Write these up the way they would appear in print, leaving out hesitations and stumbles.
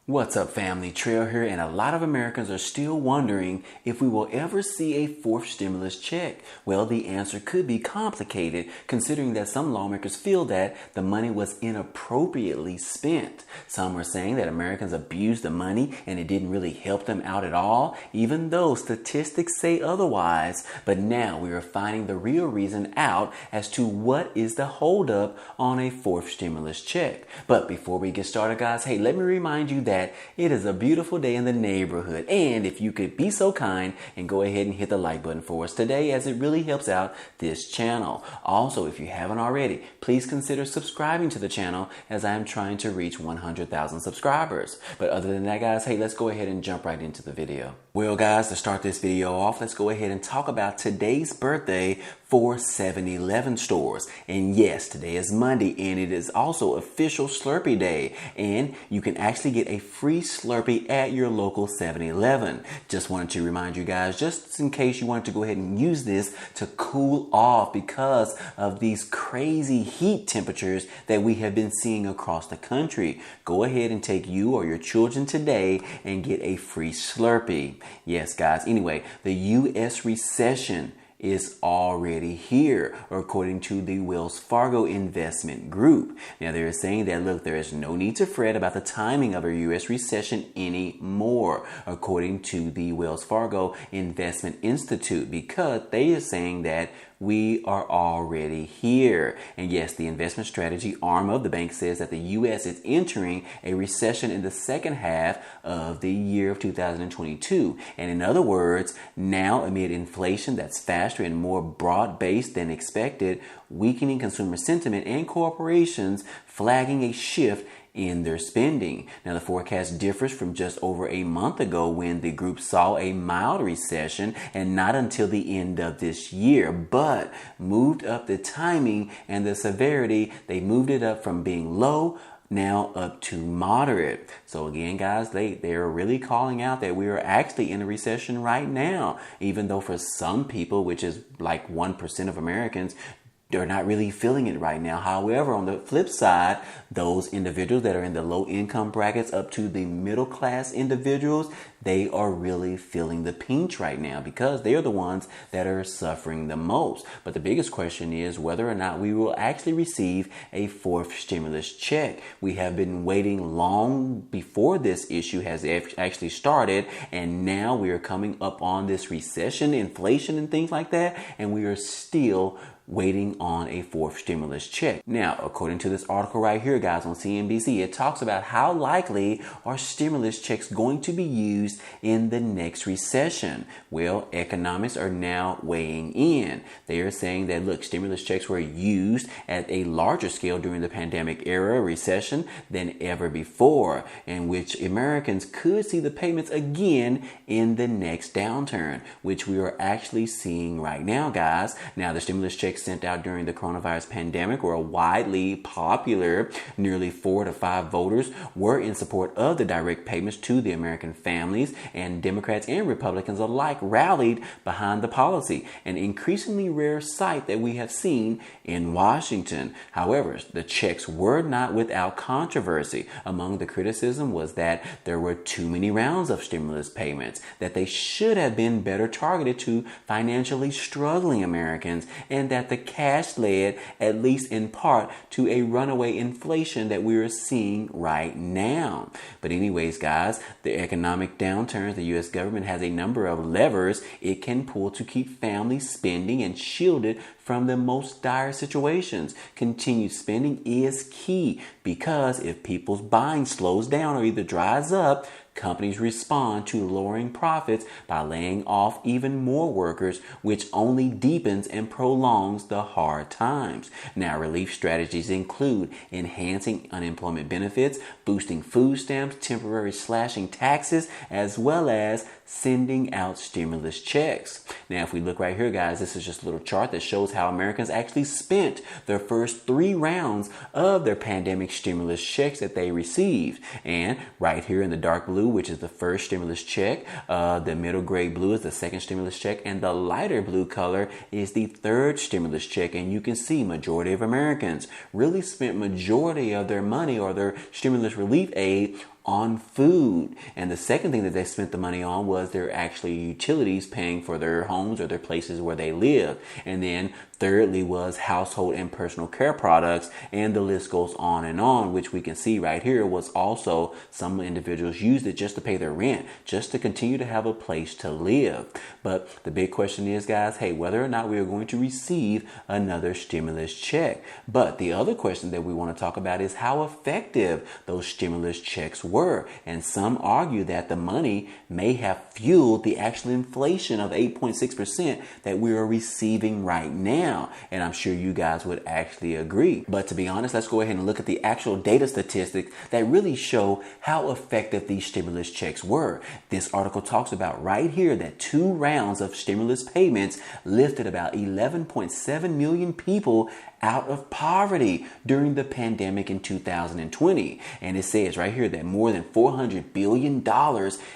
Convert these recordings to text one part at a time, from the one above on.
What's up, family? Trail here, and a lot of Americans are still wondering if we will ever see a fourth stimulus check. Well, the answer could be complicated, considering that some lawmakers feel that the money was inappropriately spent. Some are saying that Americans abused the money and it didn't really help them out at all, even though statistics say otherwise. But now we are finding the real reason out as to what is the holdup on a fourth stimulus check. But before we get started, guys, hey, let me remind you that it is a beautiful day in the neighborhood, and if you could be so kind and go ahead and hit the like button for us today, as it really helps out this channel. Also, if you haven't already, please consider subscribing to the channel, as I am trying to reach 100,000 subscribers. But other than that, guys, hey, let's go ahead and jump right into the video. Well, guys, to start this video off, let's go ahead and talk about today's birthday for 7-Eleven stores. And yes, today is Monday, and it is also official Slurpee Day, and you can actually get a free Slurpee at your local 7-Eleven. Just wanted to remind you guys, just in case you wanted to go ahead and use this to cool off because of these crazy heat temperatures that we have been seeing across the country. Go ahead and take you or your children today and get a free Slurpee. Yes, guys. Anyway, the U.S. recession is already here, according to the Wells Fargo Investment Group. Now, they're saying that, look, there is no need to fret about the timing of a U.S. recession anymore, according to the Wells Fargo Investment Institute, because they are saying that we are already here. And yes, the investment strategy arm of the bank says that the U.S. is entering a recession in the second half of the year of 2022. And in other words, now amid inflation that's faster and more broad-based than expected, weakening consumer sentiment, and corporations flagging a shift in their spending. Now, the forecast differs from just over a month ago when the group saw a mild recession, and not until the end of this year, but moved up the timing and the severity. They moved it up from being low now up to moderate. So again, guys, they're really calling out that we are actually in a recession right now, even though for some people, which is like 1% of Americans, they're not really feeling it right now. However, on the flip side, those individuals that are in the low income brackets up to the middle class individuals, they are really feeling the pinch right now because they are the ones that are suffering the most. But the biggest question is whether or not we will actually receive a fourth stimulus check. We have been waiting long before this issue has actually started, and now we are coming up on this recession, inflation, and things like that, and we are still waiting on a fourth stimulus check. Now, according to this article right here, guys, on CNBC, it talks about how likely are stimulus checks going to be used in the next recession. Well, economists are now weighing in. They are saying that, look, stimulus checks were used at a larger scale during the pandemic era recession than ever before, in which Americans could see the payments again in the next downturn, which we are actually seeing right now, guys. Now, the stimulus checks sent out during the coronavirus pandemic were widely popular. Nearly 4 to 5 voters were in support of the direct payments to the American families, and Democrats and Republicans alike rallied behind the policy, an increasingly rare sight that we have seen in Washington. However, the checks were not without controversy. Among the criticism was that there were too many rounds of stimulus payments, that they should have been better targeted to financially struggling Americans, and that the cash led, at least in part, to a runaway inflation that we are seeing right now. But anyways, guys, the economic downturns, the U.S. government has a number of levers it can pull to keep families spending and shielded from the most dire situations. Continued spending is key because if people's buying slows down or either dries up, companies respond to lowering profits by laying off even more workers, which only deepens and prolongs the hard times. Now, relief strategies include enhancing unemployment benefits, boosting food stamps, temporarily slashing taxes, as well as sending out stimulus checks. Now, if we look right here, guys, this is just a little chart that shows how Americans actually spent their first 3 rounds of their pandemic stimulus checks that they received. And right here in the dark blue, which is the first stimulus check, the middle gray blue is the second stimulus check, and the lighter blue color is the third stimulus check. And you can see majority of Americans really spent majority of their money or their stimulus relief aid on food. And the second thing that they spent the money on was their actually utilities, paying for their homes or their places where they live. And then thirdly was household and personal care products, and the list goes on, which we can see right here was also some individuals used it just to pay their rent, just to continue to have a place to live. But the big question is, guys, hey, whether or not we are going to receive another stimulus check. But the other question that we want to talk about is how effective those stimulus checks were. And some argue that the money may have fueled the actual inflation of 8.6% that we are receiving right now. And I'm sure you guys would actually agree. But to be honest, let's go ahead and look at the actual data statistics that really show how effective these stimulus checks were. This article talks about right here that 2 rounds of stimulus payments lifted about 11.7 million people out of poverty during the pandemic in 2020. And it says right here that more than $400 billion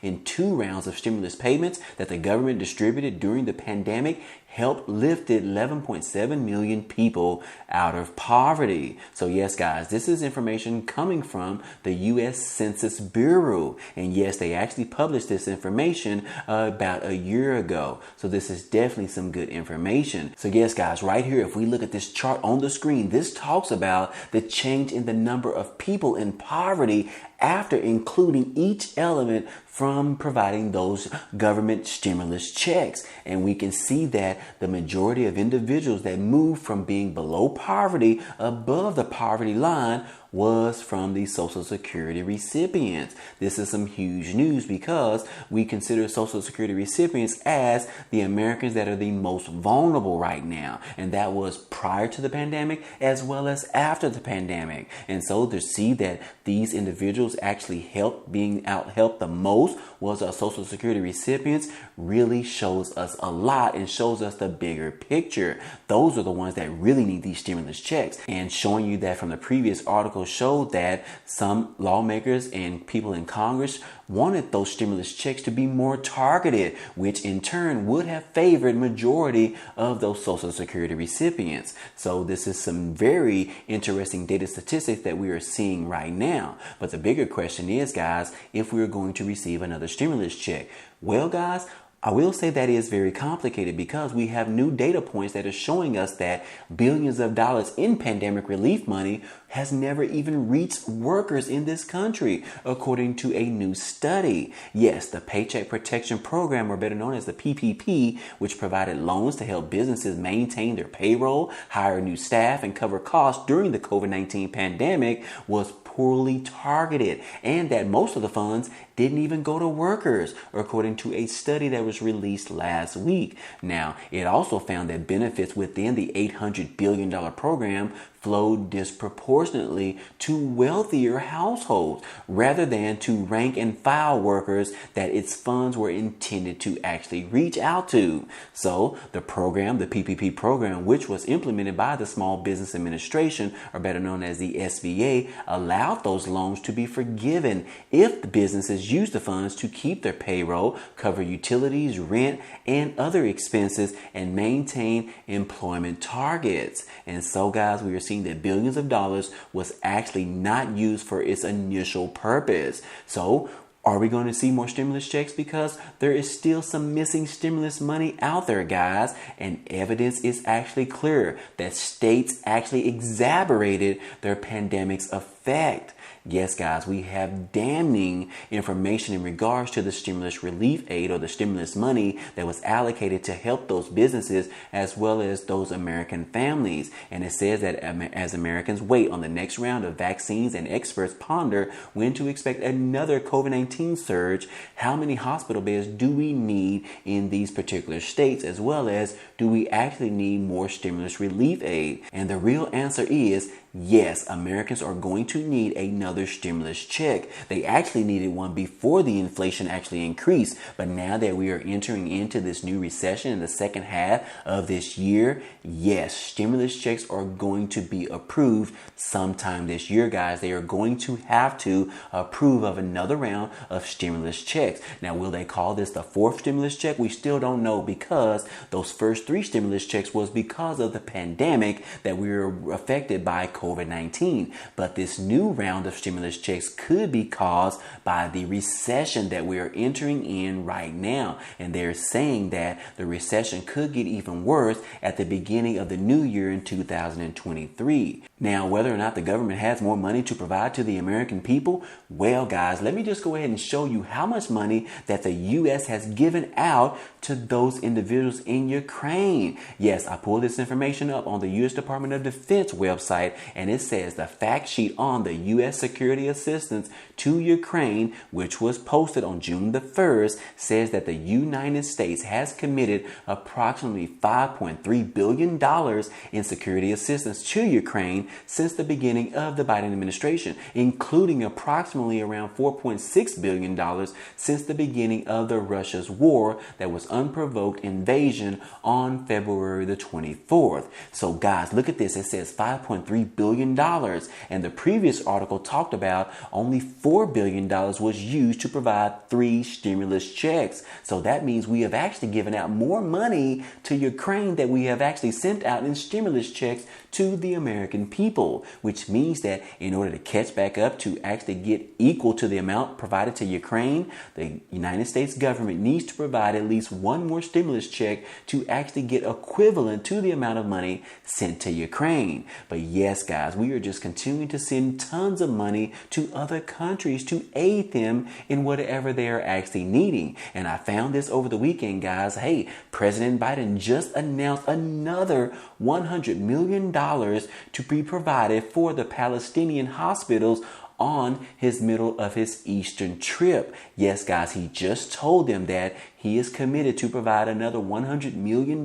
in 2 rounds of stimulus payments that the government distributed during the pandemic helped lifted 11.7 million people out of poverty. So yes, guys, this is information coming from the U.S. Census Bureau. And yes, they actually published this information about a year ago. So this is definitely some good information. So yes, guys, right here, if we look at this chart on the screen, this talks about the change in the number of people in poverty after including each element from providing those government stimulus checks. And we can see that the majority of individuals that moved from being below poverty above the poverty line was from the Social Security recipients. This is some huge news because we consider Social Security recipients as the Americans that are the most vulnerable right now. And that was prior to the pandemic as well as after the pandemic. And so to see that these individuals actually helped the most was our Social Security recipients really shows us a lot and shows us the bigger picture. Those are the ones that really need these stimulus checks. And showing you that from the previous article showed that some lawmakers and people in Congress wanted those stimulus checks to be more targeted, which in turn would have favored majority of those Social Security recipients. So this is some very interesting data statistics that we are seeing right now. But the bigger question is, guys, if we're going to receive another stimulus check. Well, guys, I will say that is very complicated because we have new data points that are showing us that billions of dollars in pandemic relief money has never even reached workers in this country, according to a new study. Yes, the Paycheck Protection Program, or better known as the PPP, which provided loans to help businesses maintain their payroll, hire new staff, and cover costs during the COVID-19 pandemic, was poorly targeted, and that most of the funds didn't even go to workers, according to a study that was released last week. Now, it also found that benefits within the $800 billion program flowed disproportionately to wealthier households rather than to rank and file workers that its funds were intended to actually reach out to. So the program, the PPP program, which was implemented by the Small Business Administration, or better known as the SBA, allowed those loans to be forgiven if the businesses used the funds to keep their payroll, cover utilities, rent, and other expenses, and maintain employment targets. And so, guys, we are seeing that billions of dollars was actually not used for its initial purpose. So are we going to see more stimulus checks? Because there is still some missing stimulus money out there, guys. And evidence is actually clear that states actually exacerbated their pandemic's effect. Yes, guys, we have damning information in regards to the stimulus relief aid, or the stimulus money that was allocated to help those businesses as well as those American families. And it says that as Americans wait on the next round of vaccines and experts ponder when to expect another COVID-19 surge, how many hospital beds do we need in these particular states, as well as do we actually need more stimulus relief aid? And the real answer is yes, Americans are going to need another stimulus check. They actually needed one before the inflation actually increased. But now that we are entering into this new recession in the second half of this year, yes, stimulus checks are going to be approved sometime this year, guys. They are going to have to approve of another round of stimulus checks. Now, will they call this the fourth stimulus check? We still don't know, because those first 3 stimulus checks was because of the pandemic that we were affected by COVID-19. COVID-19. But this new round of stimulus checks could be caused by the recession that we are entering in right now. And they're saying that the recession could get even worse at the beginning of the new year in 2023. Now, whether or not the government has more money to provide to the American people, well, guys, let me just go ahead and show you how much money that the U.S. has given out to those individuals in Ukraine. Yes, I pulled this information up on the U.S. Department of Defense website, and it says the fact sheet on the U.S. security assistance to Ukraine, which was posted on June the 1st, says that the United States has committed approximately $5.3 billion in security assistance to Ukraine since the beginning of the Biden administration, including approximately around $4.6 billion since the beginning of the Russia's war that was unprovoked invasion on February the 24th. So guys, look at this. It says $5.3 billion. And the previous article talked about only $4 billion was used to provide 3 stimulus checks. So that means we have actually given out more money to Ukraine than we have actually sent out in stimulus checks to the American people, which means that in order to catch back up to actually get equal to the amount provided to Ukraine, the United States government needs to provide at least one more stimulus check to actually get equivalent to the amount of money sent to Ukraine. But yes, guys, we are just continuing to send tons of money to other countries to aid them in whatever they are actually needing. And I found this over the weekend, guys. Hey, President Biden just announced another $100 million to be provided for the Palestinian hospitals on his middle of his Eastern trip. Yes, guys, he just told them that he is committed to provide another $100 million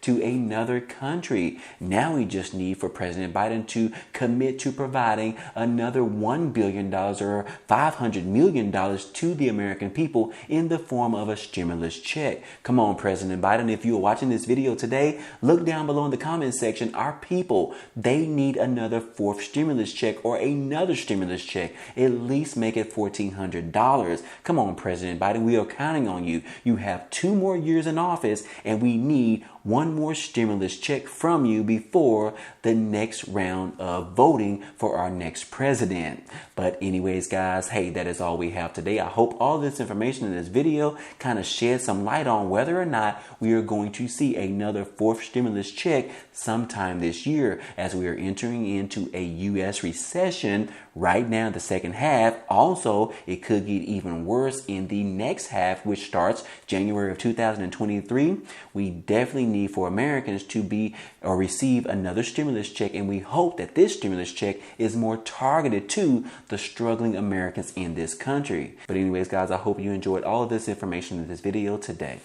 to another country. Now we just need for President Biden to commit to providing another $1 billion or $500 million to the American people in the form of a stimulus check. Come on, President Biden, if you are watching this video today, look down below in the comment section. Our people, they need another 4th stimulus check or another stimulus check. At least make it $1,400. Come on, President Biden, we are counting on you. You have 2 more years in office, and we need one more stimulus check from you before the next round of voting for our next president. But anyways, guys, hey, that is all we have today. I hope all this information in this video kind of shed some light on whether or not we are going to see another 4th stimulus check sometime this year, as we are entering into a U.S. recession right now in the second half. Also, it could get even worse in the next half, which starts January of 2023. We definitely need for Americans to be or receive another stimulus check, and we hope that this stimulus check is more targeted to the struggling Americans in this country. But anyways, guys, I hope you enjoyed all of this information in this video today.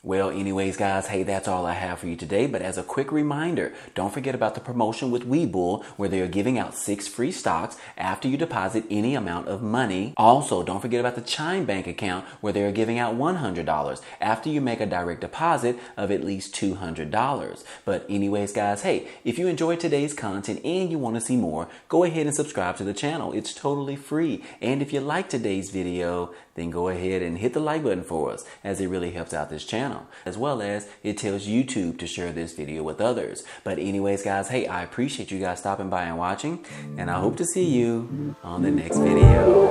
Well, anyways, guys, hey, that's all I have for you today. But as a quick reminder, don't forget about the promotion with Webull, where they are giving out 6 free stocks after you deposit any amount of money. Also, don't forget about the Chime Bank account, where they are giving out $100 after you make a direct deposit of at least $200. But anyways, guys, hey, if you enjoyed today's content and you want to see more, go ahead and subscribe to the channel. It's totally free. And if you like today's video, then go ahead and hit the like button for us, as it really helps out this channel, as well as it tells YouTube to share this video with others. But anyways, guys, hey, I appreciate you guys stopping by and watching, and I hope to see you on the next video.